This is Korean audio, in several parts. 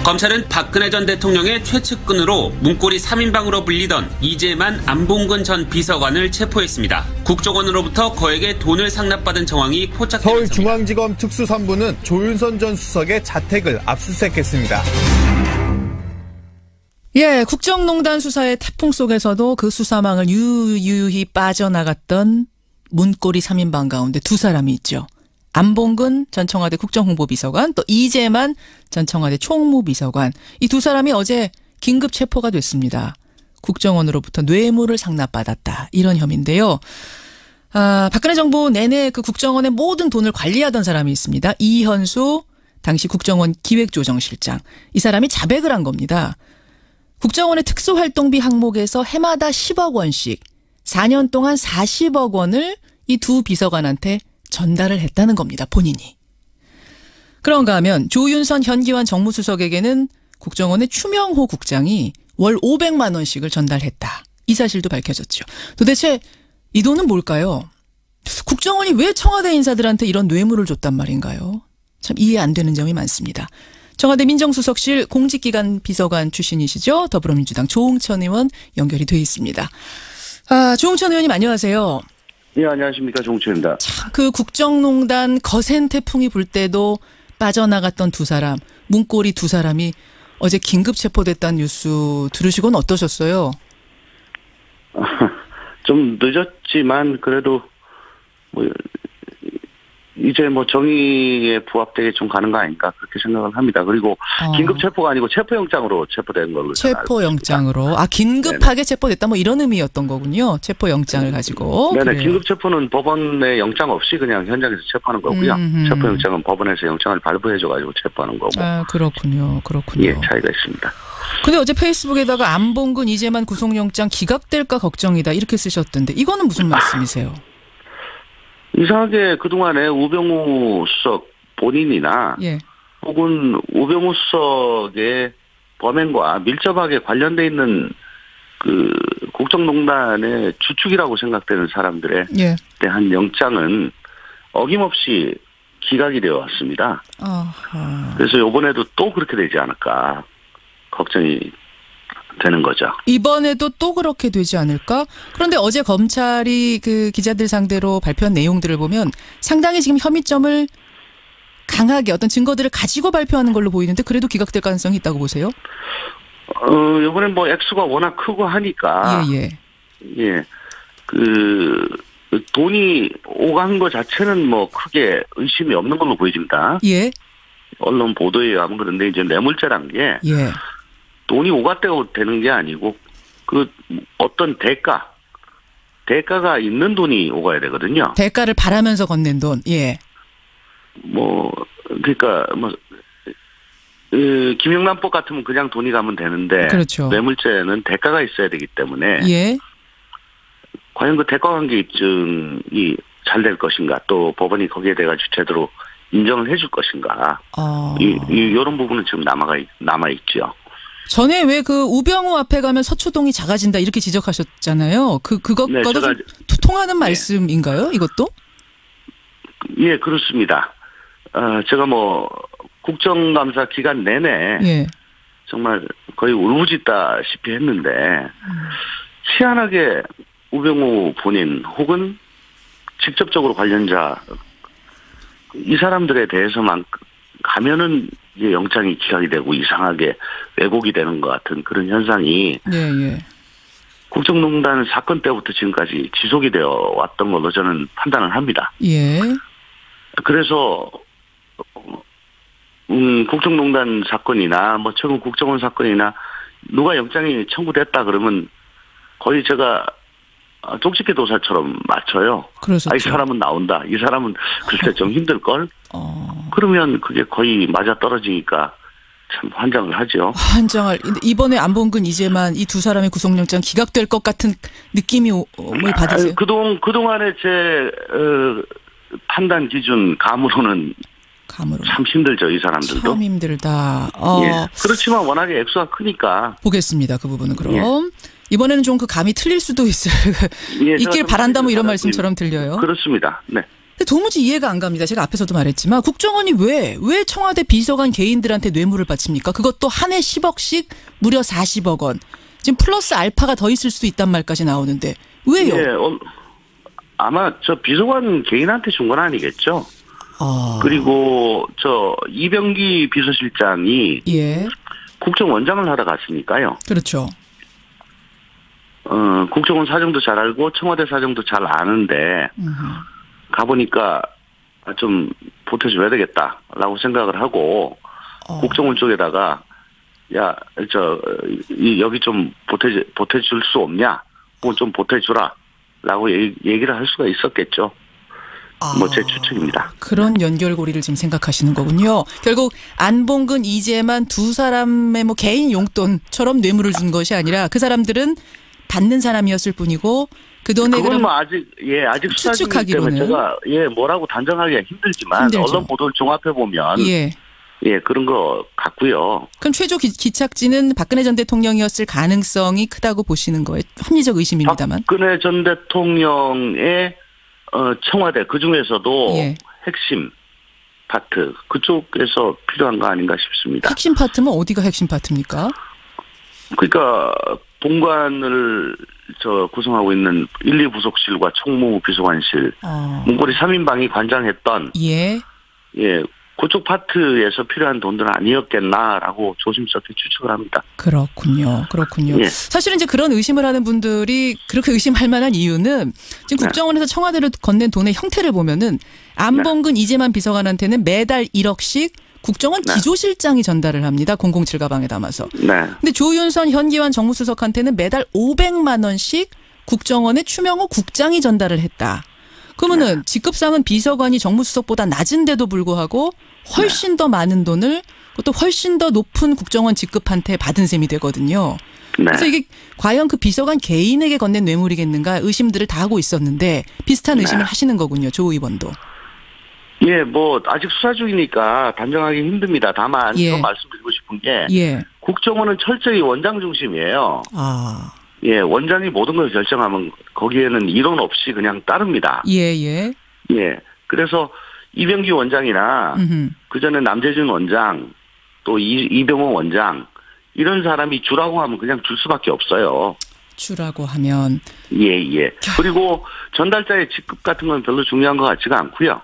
검찰은 박근혜 전 대통령의 최측근으로 문고리 3인방으로 불리던 이재만 안봉근 전 비서관을 체포했습니다. 국정원으로부터 거액의 돈을 상납받은 정황이 포착되면서 서울중앙지검 특수본부는 조윤선 전 수석의 자택을 압수수색했습니다. 예, 국정농단 수사의 태풍 속에서도 그 수사망을 유유히 빠져나갔던 문고리 3인방 가운데 두 사람이 있죠. 안봉근 전 청와대 국정홍보비서관, 또 이재만 전 청와대 총무비서관. 이 두 사람이 어제 긴급 체포가 됐습니다. 국정원으로부터 뇌물을 상납받았다. 이런 혐의인데요. 박근혜 정부 내내 그 국정원의 모든 돈을 관리하던 사람이 있습니다. 이현수 당시 국정원 기획조정실장. 이 사람이 자백을 한 겁니다. 국정원의 특수활동비 항목에서 해마다 10억 원씩 4년 동안 40억 원을 이 두 비서관한테 전달을 했다는 겁니다. 본인이. 그런가 하면 조윤선 현기환 정무수석에게는 국정원의 추명호 국장이 월 500만 원씩을 전달했다. 이 사실도 밝혀졌죠. 도대체 이 돈은 뭘까요? 국정원이 왜 청와대 인사들한테 이런 뇌물을 줬단 말인가요? 참 이해 안 되는 점이 많습니다. 청와대 민정수석실 공직기관 비서관 출신이시죠. 더불어민주당 조응천 의원 연결이 돼 있습니다. 조응천 의원님 안녕하세요. 네, 안녕하십니까. 조응천입니다. 참, 그 국정농단 거센 태풍이 불 때도 빠져나갔던 두 사람, 문고리 두 사람이 어제 긴급 체포됐다는 뉴스 들으시고는 어떠셨어요? 좀 늦었지만 그래도 이제 정의에 부합되게 좀 가는 거 아닌가 그렇게 생각을 합니다. 그리고 긴급 체포가 아니고 체포영장으로 체포된 걸로. 체포영장으로. 긴급하게 네네. 체포됐다 이런 의미였던 거군요. 체포영장을 가지고. 네네. 그래요. 긴급 체포는 법원에 영장 없이 그냥 현장에서 체포하는 거고요. 체포영장은 법원에서 영장을 발부해줘가지고 체포하는 거고. 그렇군요. 예, 차이가 있습니다. 근데 어제 페이스북에다가 안봉근 이재만 구속영장 기각될까 걱정이다 이렇게 쓰셨던데 이거는 무슨 말씀이세요? 이상하게 그동안에 우병우 수석 본인이나 예. 혹은 우병우 수석의 범행과 밀접하게 관련돼 있는 그 국정농단의 주축이라고 생각되는 사람들에 예. 대한 영장은 어김없이 기각이 되어 왔습니다. 그래서 이번에도 또 그렇게 되지 않을까 걱정이 되는 거죠. 이번에도 또 그렇게 되지 않을까? 그런데 어제 검찰이 그 기자들 상대로 발표한 내용들을 보면 상당히 지금 혐의점을 강하게 어떤 증거들을 가지고 발표하는 걸로 보이는데 그래도 기각될 가능성이 있다고 보세요? 이번엔 액수가 워낙 크고 하니까. 예. 그 돈이 오간 거 자체는 크게 의심이 없는 걸로 보여집니다. 예. 언론 보도에 의하면 그런데 이제 뇌물죄란 게. 예. 돈이 오갔다고 되는 게 아니고 그 어떤 대가가 있는 돈이 오가야 되거든요. 대가를 바라면서 건넨 돈. 예. 그러니까 김영란법 같으면 그냥 돈이 가면 되는데 그렇죠. 뇌물죄는 대가가 있어야 되기 때문에 예. 과연 그 대가관계 입증이 잘 될 것인가 또 법원이 거기에 대해 제대로 인정을 해줄 것인가 이런 부분은 지금 남아 있죠. 전에 왜 그 우병우 앞에 가면 서초동이 작아진다 이렇게 지적하셨잖아요. 그것과도 좀 통하는 말씀인가요? 이것도? 예, 그렇습니다. 제가 국정감사 기간 내내 정말 거의 울부짖다시피 했는데 희한하게 우병우 본인 혹은 직접적으로 관련자 이 사람들에 대해서만 가면은 이제 영장이 기각이 되고 이상하게 왜곡이 되는 것 같은 그런 현상이 국정농단 사건 때부터 지금까지 지속이 되어 왔던 걸로 저는 판단을 합니다. 예. 그래서 국정농단 사건이나 최근 국정원 사건이나 누가 영장이 청구됐다 그러면 거의 제가 쪽집게 도사처럼 맞춰요. 그렇죠. 이 사람은 나온다. 이 사람은 글쎄 좀 힘들걸. 그러면 그게 거의 맞아 떨어지니까 참 환장을 하죠. 이번에 안봉근 이재만 이 두 사람의 구속영장 기각될 것 같은 느낌이 받으세요? 그동안의 제 판단 기준 감으로는 참 힘들죠. 이 사람들도. 참 힘들다. 예. 그렇지만 워낙에 액수가 크니까. 보겠습니다. 그 부분은 그럼. 예. 이번에는 좀 그 감이 틀릴 수도 있어요. 있길 바란다 이런 말씀처럼 들려요. 그렇습니다. 네. 근데 도무지 이해가 안 갑니다. 제가 앞에서도 말했지만 국정원이 왜 청와대 비서관 개인들한테 뇌물을 바칩니까? 그것도 한 해 10억씩 무려 40억 원. 지금 플러스 알파가 더 있을 수도 있단 말까지 나오는데 왜요? 예, 아마 저 비서관 개인한테 준 건 아니겠죠. 그리고 저 이병기 비서실장이 예. 국정원장을 하러 갔으니까요. 그렇죠. 국정원 사정도 잘 알고 청와대 사정도 잘 아는데 가보니까 좀 보태줘야 되겠다라고 생각을 하고 국정원 쪽에다가 야, 여기 좀 보태줄 수 없냐? 그건 좀 보태주라라고 얘기를 할 수가 있었겠죠. 뭐 제 추측입니다. 그런 연결고리를 지금 생각하시는 거군요. 결국 안봉근, 이재만 두 사람의 뭐 개인 용돈처럼 뇌물을 준 것이 아니라 그 사람들은 받는 사람이었을 뿐이고 그 돈에 그건 뭐 아직 수사 중이기 때문에 제가 뭐라고 단정하기가 힘들지만 힘들죠. 언론 보도를 종합해 보면 그런 거 같고요. 그럼 최종 기착지는 박근혜 전 대통령이었을 가능성이 크다고 보시는 거예요? 합리적 의심입니다만. 박근혜 전 대통령의 청와대 그중에서도 핵심 파트 그쪽에서 필요한 거 아닌가 싶습니다. 핵심 파트면 어디가 핵심 파트입니까? 그러니까 본관을 구성하고 있는 1, 2부속실과 총무 비서관실 문고리 3인방이 관장했던 그쪽 파트에서 필요한 돈들은 아니었겠나라고 조심스럽게 추측을 합니다. 그렇군요. 사실은 이제 그런 의심을 하는 분들이 그렇게 의심할 만한 이유는 지금 국정원에서 청와대로 건넨 돈의 형태를 보면은 안봉근 이재만 비서관한테는 매달 1억씩 국정원 기조실장이 전달을 합니다. 007 가방에 담아서. 근데 조윤선 현기환 정무수석한테는 매달 500만 원씩 국정원의 추명호 국장이 전달을 했다. 그러면은 직급상은 비서관이 정무수석보다 낮은데도 불구하고 훨씬 더 많은 돈을 또 훨씬 더 높은 국정원 직급한테 받은 셈이 되거든요. 그래서 이게 과연 그 비서관 개인에게 건넨 뇌물이겠는가 의심들을 다 하고 있었는데 비슷한 의심을 하시는 거군요. 조 의원도. 뭐 아직 수사 중이니까 단정하기 힘듭니다. 다만 또 말씀드리고 싶은 게 국정원은 철저히 원장 중심이에요. 원장이 모든 걸 결정하면 거기에는 이론 없이 그냥 따릅니다. 그래서 이병기 원장이나 그전에 남재준 원장 또 이병호 원장 이런 사람이 주라고 하면 그냥 줄 수밖에 없어요. 주라고 하면. 그리고 전달자의 직급 같은 건 별로 중요한 것 같지가 않고요.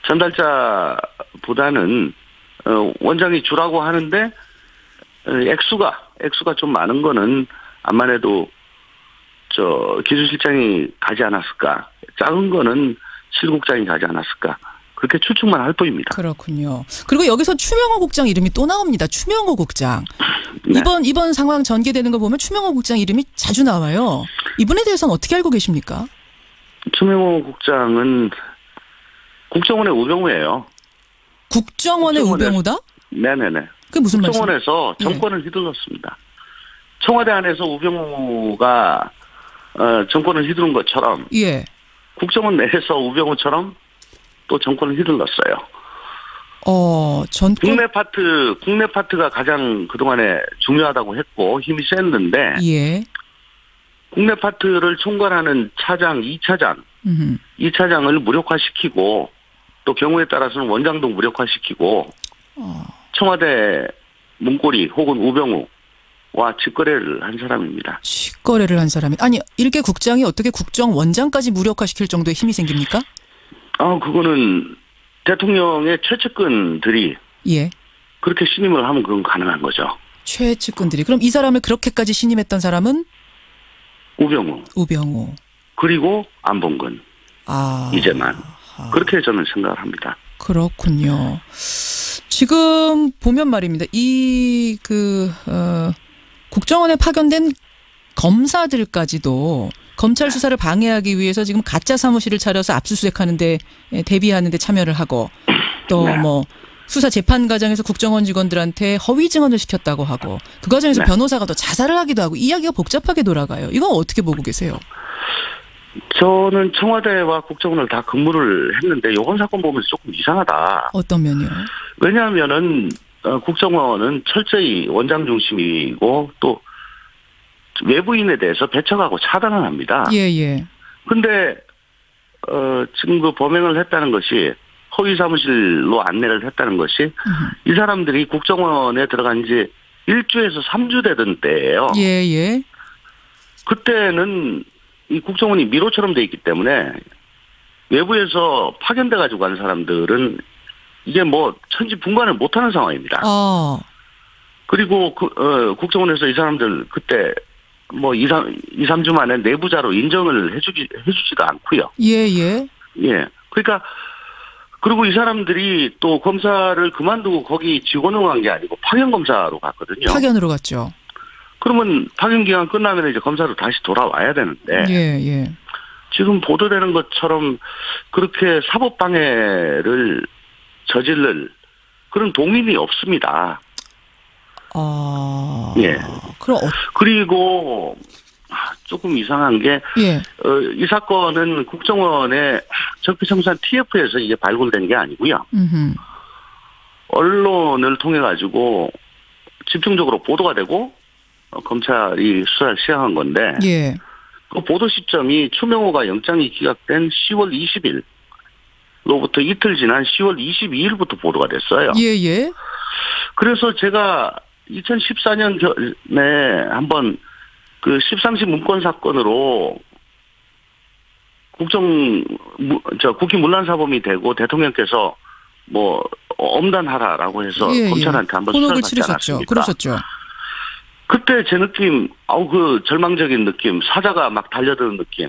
전달자보다는 원장이 주라고 하는데 액수가 좀 많은 거는 암만 해도 기술실장이 가지 않았을까. 작은 거는 실국장이 가지 않았을까. 그렇게 추측만 할 뿐입니다. 그렇군요. 그리고 여기서 추명호 국장 이름이 또 나옵니다. 추명호 국장. 이번 상황 전개되는 거 보면 추명호 국장 이름이 자주 나와요. 이분에 대해서는 어떻게 알고 계십니까? 추명호 국장은 국정원의 우병우예요. 국정원의 우병우다? 네네네. 그게 무슨 말이죠? 국정원에서 정권을 휘둘렀습니다. 청와대 안에서 우병우가 정권을 휘두른 것처럼 국정원 내에서 우병우처럼 또 정권을 휘둘렀어요. 국내 파트가 가장 그동안에 중요하다고 했고 힘이 셌는데 국내 파트를 총괄하는 차장, 2차장, 2차장을 무력화시키고 또 경우에 따라서는 원장도 무력화시키고 청와대 문고리 혹은 우병우와 직거래를 한 사람입니다. 직거래를 한 사람이 아니 일개 국장이 어떻게 국정원장까지 무력화시킬 정도의 힘이 생깁니까? 그거는 대통령의 최측근들이 그렇게 신임을 하면 그건 가능한 거죠. 최측근들이. 그럼 이 사람을 그렇게까지 신임했던 사람은? 우병우. 그리고 안봉근. 이재만. 그렇게 저는 생각을 합니다. 그렇군요. 지금 보면 말입니다. 국정원에 파견된 검사들까지도 검찰 수사를 방해하기 위해서 지금 가짜 사무실을 차려서 압수수색하는데 대비하는데 참여를 하고 또 뭐 수사 재판 과정에서 국정원 직원들한테 허위 증언을 시켰다고 하고 그 과정에서 변호사가 또 자살을 하기도 하고 이야기가 복잡하게 돌아가요. 이건 어떻게 보고 계세요? 저는 청와대와 국정원을 다 근무를 했는데 이번 사건 보면서 조금 이상하다. 어떤 면이요? 왜냐하면은 국정원은 철저히 원장 중심이고 또 외부인에 대해서 배척하고 차단을 합니다. 예. 근데 지금 그 범행을 했다는 것이 허위 사무실로 안내를 했다는 것이 이 사람들이 국정원에 들어간 지 1주에서 3주 되던 때예요. 예, 예. 그때는 이 국정원이 미로처럼 돼 있기 때문에 외부에서 파견돼 가지고 간 사람들은 이게 뭐 천지분간을 못하는 상황입니다. 그리고 국정원에서 이 사람들 그때 뭐 2, 3주 만에 내부자로 인정을 해주지도 않고요. 예, 예. 예. 그러니까 그리고 이 사람들이 또 검사를 그만두고 거기 직원으로 간 게 아니고 파견 검사로 갔거든요. 파견으로 갔죠. 그러면 파견 기간 끝나면 이제 검사로 다시 돌아와야 되는데. 예, 예. 지금 보도되는 것처럼 그렇게 사법 방해를 저지를 그런 동인이 없습니다. 예. 그럼 그리고 조금 이상한 게, 예. 이 사건은 국정원의 적폐청산 TF에서 이게 발굴된 게 아니고요. 언론을 통해 가지고 집중적으로 보도가 되고 검찰이 수사를 시작한 건데, 예. 그 보도 시점이 추명호가 영장이 기각된 10월 20일로부터 이틀 지난 10월 22일부터 보도가 됐어요. 예, 예. 그래서 제가 2014년에 한번 그 13시 문건 사건으로 국기 문란사범이 되고 대통령께서 뭐 엄단하라라고 해서 예, 검찰한테 한번 폰옥을 수사를 받지 않았습니까? 그러셨죠. 그때 제 느낌, 그 절망적인 느낌, 사자가 막 달려드는 느낌.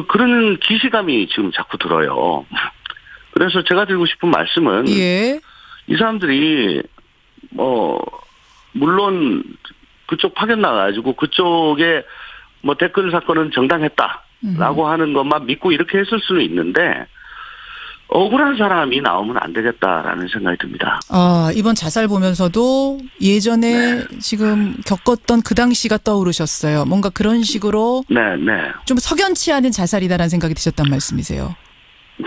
그런 기시감이 지금 자꾸 들어요. 그래서 제가 드리고 싶은 말씀은, 예. 이 사람들이, 물론 그쪽 파견 나가가지고 그쪽에 뭐 댓글 사건은 정당했다라고 하는 것만 믿고 이렇게 했을 수는 있는데, 억울한 사람이 나오면 안 되겠다라는 생각이 듭니다. 이번 자살 보면서도 예전에 지금 겪었던 그 당시가 떠오르셨어요. 뭔가 그런 식으로 좀 석연치 않은 자살이다라는 생각이 드셨단 말씀이세요.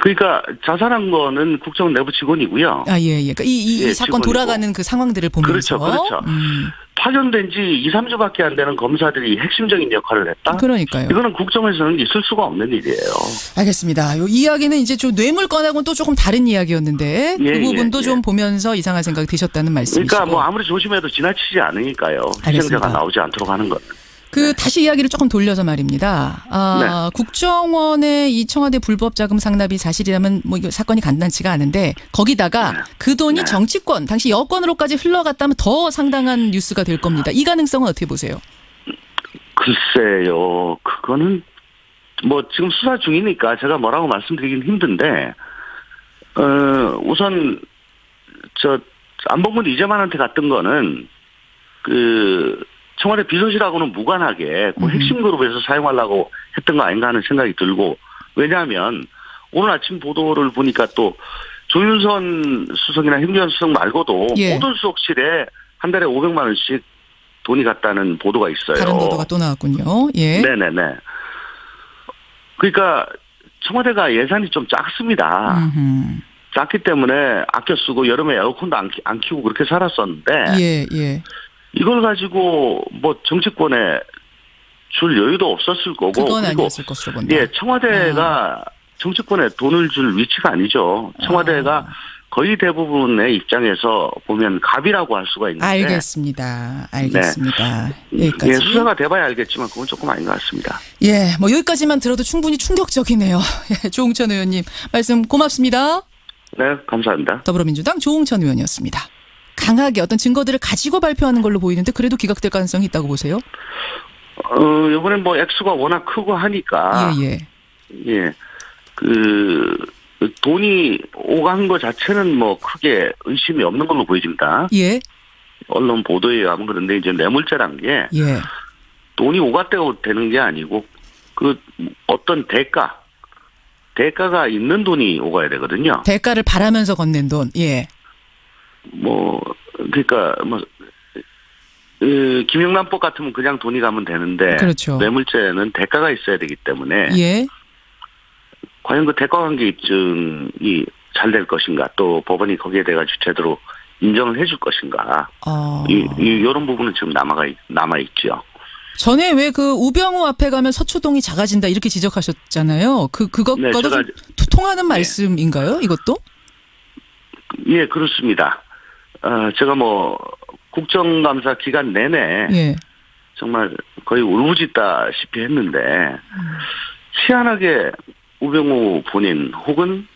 그러니까 자살한 거는 국정원 내부 직원이고요. 예. 그러니까 이 사건 직원이고. 돌아가는 그 상황들을 보면서. 그렇죠. 파견된 지 2, 3주밖에 안 되는 검사들이 핵심적인 역할을 했다? 그러니까요. 이거는 국정에서는 있을 수가 없는 일이에요. 알겠습니다. 이 이야기는 이제 좀 뇌물건하고는 또 조금 다른 이야기였는데 그 부분도 좀 보면서 이상한 생각이 드셨다는 말씀이시고. 그러니까 뭐 아무리 조심해도 지나치지 않으니까요. 희생자가 나오지 않도록 하는 것. 다시 이야기를 조금 돌려서 말입니다. 국정원의 이 청와대 불법 자금 상납이 사실이라면 뭐 이거 사건이 간단치가 않은데 거기다가 그 돈이 정치권, 당시 여권으로까지 흘러갔다면 더 상당한 뉴스가 될 겁니다. 이 가능성은 어떻게 보세요? 글쎄요. 그거는 뭐 지금 수사 중이니까 제가 뭐라고 말씀드리긴 힘든데 우선 안봉근 이재만한테 갔던 거는 청와대 비서실하고는 무관하게 그 핵심 그룹에서 사용하려고 했던 거 아닌가 하는 생각이 들고, 왜냐하면 오늘 아침 보도를 보니까 또 조윤선 수석이나 행정안 수석 말고도 모든 수석실에 한 달에 500만 원씩 돈이 갔다는 보도가 있어요. 다른 보도가 또 나왔군요. 예. 네네네. 그러니까 청와대가 예산이 좀 작습니다. 작기 때문에 아껴 쓰고 여름에 에어컨도 안 키우고 그렇게 살았었는데. 예. 이걸 가지고 뭐 정치권에 줄 여유도 없었을 거고. 그건 아니었을 것으로 본다. 예, 청와대가 정치권에 돈을 줄 위치가 아니죠. 청와대가 거의 대부분의 입장에서 보면 갑이라고 할 수가 있는데. 알겠습니다. 여기까지. 예, 수사가 돼봐야 알겠지만 그건 조금 아닌 것 같습니다. 예, 뭐 여기까지만 들어도 충분히 충격적이네요. 예, 조홍천 의원님 말씀 고맙습니다. 네, 감사합니다. 더불어민주당 조홍천 의원이었습니다. 강하게 어떤 증거들을 가지고 발표하는 걸로 보이는데 그래도 기각될 가능성이 있다고 보세요? 이번엔 뭐 액수가 워낙 크고 하니까. 예. 돈이 오간 것 자체는 뭐 크게 의심이 없는 걸로 보여집니다. 예. 언론 보도에 의하면 그런데 이제 뇌물죄란 게. 돈이 오갔다고 되는 게 아니고 어떤 대가가 있는 돈이 오가야 되거든요. 대가를 바라면서 건넨 돈. 예. 그러니까 김영란법 같으면 그냥 돈이 가면 되는데. 그렇죠. 뇌물죄는 대가가 있어야 되기 때문에. 예. 과연 그 대가관계 입증이 잘 될 것인가, 또 법원이 거기에 대해 제대로 인정을 해줄 것인가. 이런 부분은 지금 남아있죠. 전에 왜 그 우병우 앞에 가면 서초동이 작아진다 이렇게 지적하셨잖아요. 그것과도 네, 좀 통하는 말씀인가요? 이것도? 예, 그렇습니다. 제가 뭐 국정감사 기간 내내 예. 정말 거의 울부짖다시피 했는데 희한하게 우병우 본인 혹은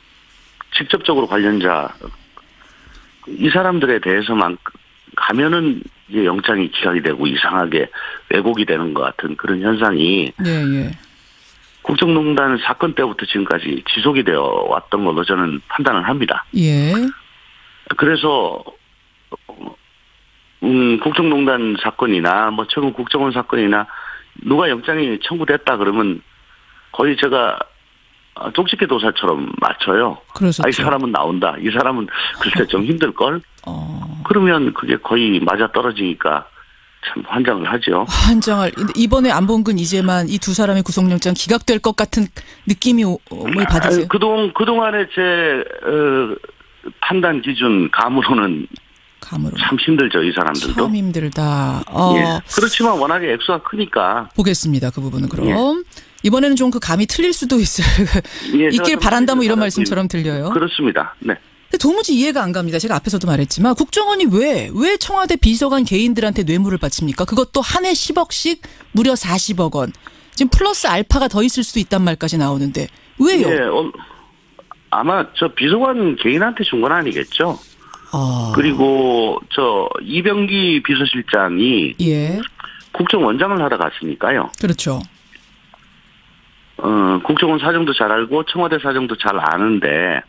직접적으로 관련자 이 사람들에 대해서만 가면은 이제 영장이 기각이 되고 이상하게 왜곡이 되는 것 같은 그런 현상이 예. 국정농단 사건 때부터 지금까지 지속이 되어 왔던 걸로 저는 판단을 합니다. 예. 그래서 국정농단 사건이나 뭐 최근 국정원 사건이나 누가 영장이 청구됐다 그러면 거의 제가 쪽집게 도사처럼 맞춰요. 그러셨죠. 이 사람은 나온다. 이 사람은 글쎄 좀 힘들걸. 그러면 그게 거의 맞아 떨어지니까 참 환장을 하죠. 환장을. 이번에 안봉근 이재만 이 두 사람의 구속영장 기각될 것 같은 느낌이 받으세요? 그동안의 제 판단 기준 감으로는 참 힘들죠. 이 사람들도. 참 힘들다. 예. 그렇지만 워낙에 액수가 크니까. 보겠습니다. 그 부분은 그럼. 예. 이번에는 좀 그 감이 틀릴 수도 있어요. 예, 있길 바란다 뭐 이런 말씀처럼 들려요. 그렇습니다. 네. 근데 도무지 이해가 안 갑니다. 제가 앞에서도 말했지만 국정원이 왜 청와대 비서관 개인들한테 뇌물을 바칩니까? 그것도 한 해 10억씩 무려 40억 원. 지금 플러스 알파가 더 있을 수도 있단 말까지 나오는데 왜요? 예, 아마 저 비서관 개인한테 준 건 아니겠죠. 그리고 저 이병기 비서실장이 예. 국정원장을 하러 갔으니까요. 그렇죠. 국정원 사정도 잘 알고 청와대 사정도 잘 아는데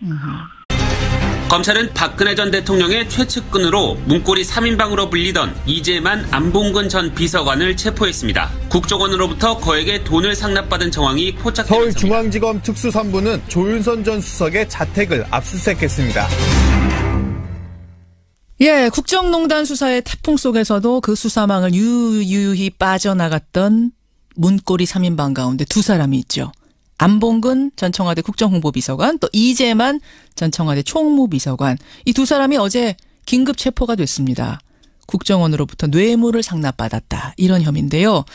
검찰은 박근혜 전 대통령의 최측근으로 문고리 3인방으로 불리던 이재만 안봉근 전 비서관을 체포했습니다. 국정원으로부터 거액의 돈을 상납받은 정황이 포착되면서 서울중앙지검 특수본부는 조윤선 전 수석의 자택을 압수수색했습니다. 예, 국정농단 수사의 태풍 속에서도 그 수사망을 유유히 빠져나갔던 문고리 3인방 가운데 두 사람이 있죠. 안봉근 전 청와대 국정홍보비서관, 또 이재만 전 청와대 총무비서관. 이 두 사람이 어제 긴급 체포가 됐습니다. 국정원으로부터 뇌물을 상납받았다. 이런 혐의인데요.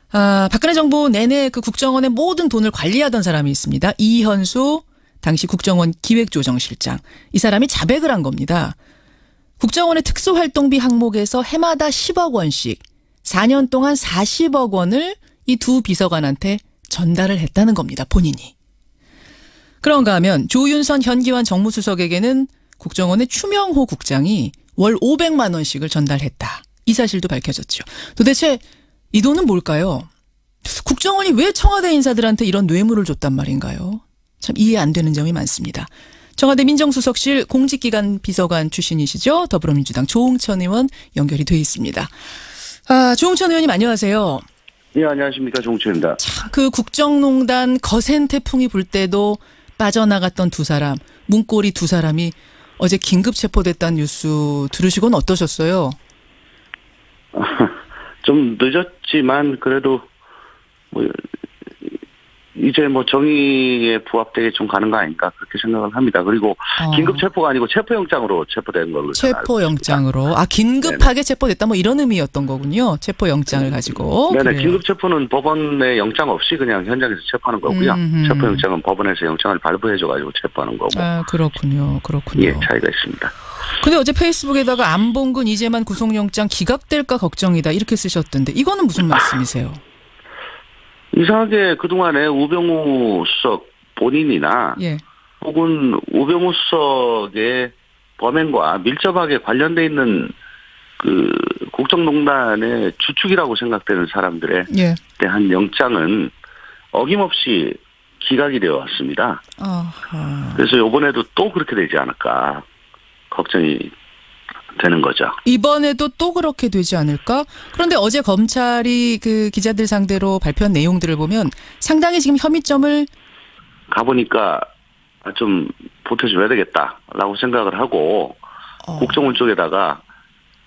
박근혜 정부 내내 그 국정원의 모든 돈을 관리하던 사람이 있습니다. 이현수 당시 국정원 기획조정실장. 이 사람이 자백을 한 겁니다. 국정원의 특수활동비 항목에서 해마다 10억 원씩 4년 동안 40억 원을 이 두 비서관한테 전달을 했다는 겁니다. 본인이. 그런가 하면 조윤선 현기환 정무수석에게는 국정원의 추명호 국장이 월 500만 원씩을 전달했다. 이 사실도 밝혀졌죠. 도대체 이 돈은 뭘까요? 국정원이 왜 청와대 인사들한테 이런 뇌물을 줬단 말인가요? 참 이해 안 되는 점이 많습니다. 청와대 민정수석실 공직기관 비서관 출신이시죠. 더불어민주당 조응천 의원 연결이 돼 있습니다. 조응천 의원님 안녕하세요. 예, 안녕하십니까. 조응천입니다. 참 그 국정농단 거센 태풍이 불 때도 빠져나갔던 두 사람, 문고리 두 사람이 어제 긴급 체포됐다는 뉴스 들으시고는 어떠셨어요? 좀 늦었지만 그래도 뭐 이제 뭐 정의에 부합되게 좀 가는 거 아닌가 그렇게 생각을 합니다. 그리고 긴급 체포가 아니고 체포영장으로 체포된 걸로. 체포영장으로. 긴급하게 네네. 체포됐다 뭐 이런 의미였던 거군요. 체포영장을 가지고. 네네. 그래요. 긴급 체포는 법원에 영장 없이 그냥 현장에서 체포하는 거고요. 체포영장은 법원에서 영장을 발부해줘가지고 체포하는 거고. 그렇군요. 예, 차이가 있습니다. 근데 어제 페이스북에다가 안봉근 이재만 구속영장 기각될까 걱정이다 이렇게 쓰셨던데 이거는 무슨 말씀이세요? 이상하게 그동안에 우병우 수석 본인이나 예. 혹은 우병우 수석의 범행과 밀접하게 관련돼 있는 그 국정농단의 주축이라고 생각되는 사람들에 예. 대한 영장은 어김없이 기각이 되어 왔습니다. 그래서 이번에도 또 그렇게 되지 않을까 걱정이 되는 거죠. 이번에도 또 그렇게 되지 않을까? 그런데 어제 검찰이 그 기자들 상대로 발표한 내용들을 보면 상당히 지금 혐의점을 가보니까 좀 보태줘야 되겠다라고 생각을 하고 국정원 쪽에다가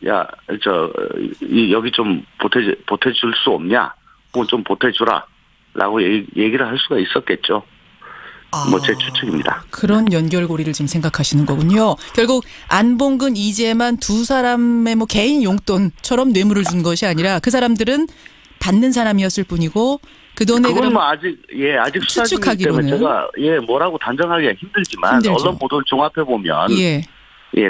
여기 좀 보태줄 수 없냐? 뭐 좀 보태주라라고 얘기를 할 수가 있었겠죠. 뭐 제 추측입니다. 그런 연결고리를 지금 생각하시는 거군요. 결국 안봉근 이재만 두 사람의 뭐 개인 용돈처럼 뇌물을 준 것이 아니라 그 사람들은 받는 사람이었을 뿐이고 그 돈에 그건 그럼 뭐 아직 수사 중이기 추측하기로는 때문에 제가 뭐라고 단정하기가 힘들지만 힘들죠. 언론 보도를 종합해 보면 예.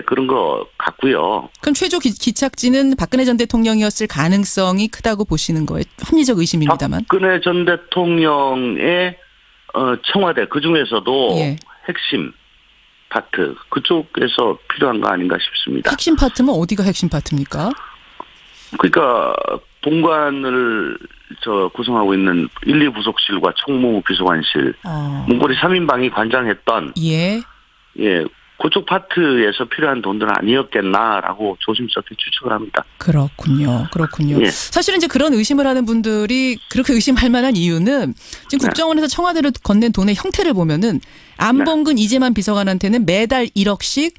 그런 거 같고요. 그럼 최초 기착지는 박근혜 전 대통령이었을 가능성이 크다고 보시는 거예요? 합리적 의심입니다만. 박근혜 전 대통령의 청와대 그 중에서도 예. 핵심 파트 그쪽에서 필요한 거 아닌가 싶습니다. 핵심 파트면 어디가 핵심 파트입니까? 그러니까 본관을 구성하고 있는 1, 2부속실과 총무 비서관실 문고리 3인방이 관장했던 예. 그쪽 파트에서 필요한 돈들은 아니었겠나라고 조심스럽게 추측을 합니다. 그렇군요. 예. 사실은 이제 그런 의심을 하는 분들이 그렇게 의심할 만한 이유는 지금 국정원에서 청와대로 건넨 돈의 형태를 보면은 안봉근 이재만 비서관한테는 매달 1억씩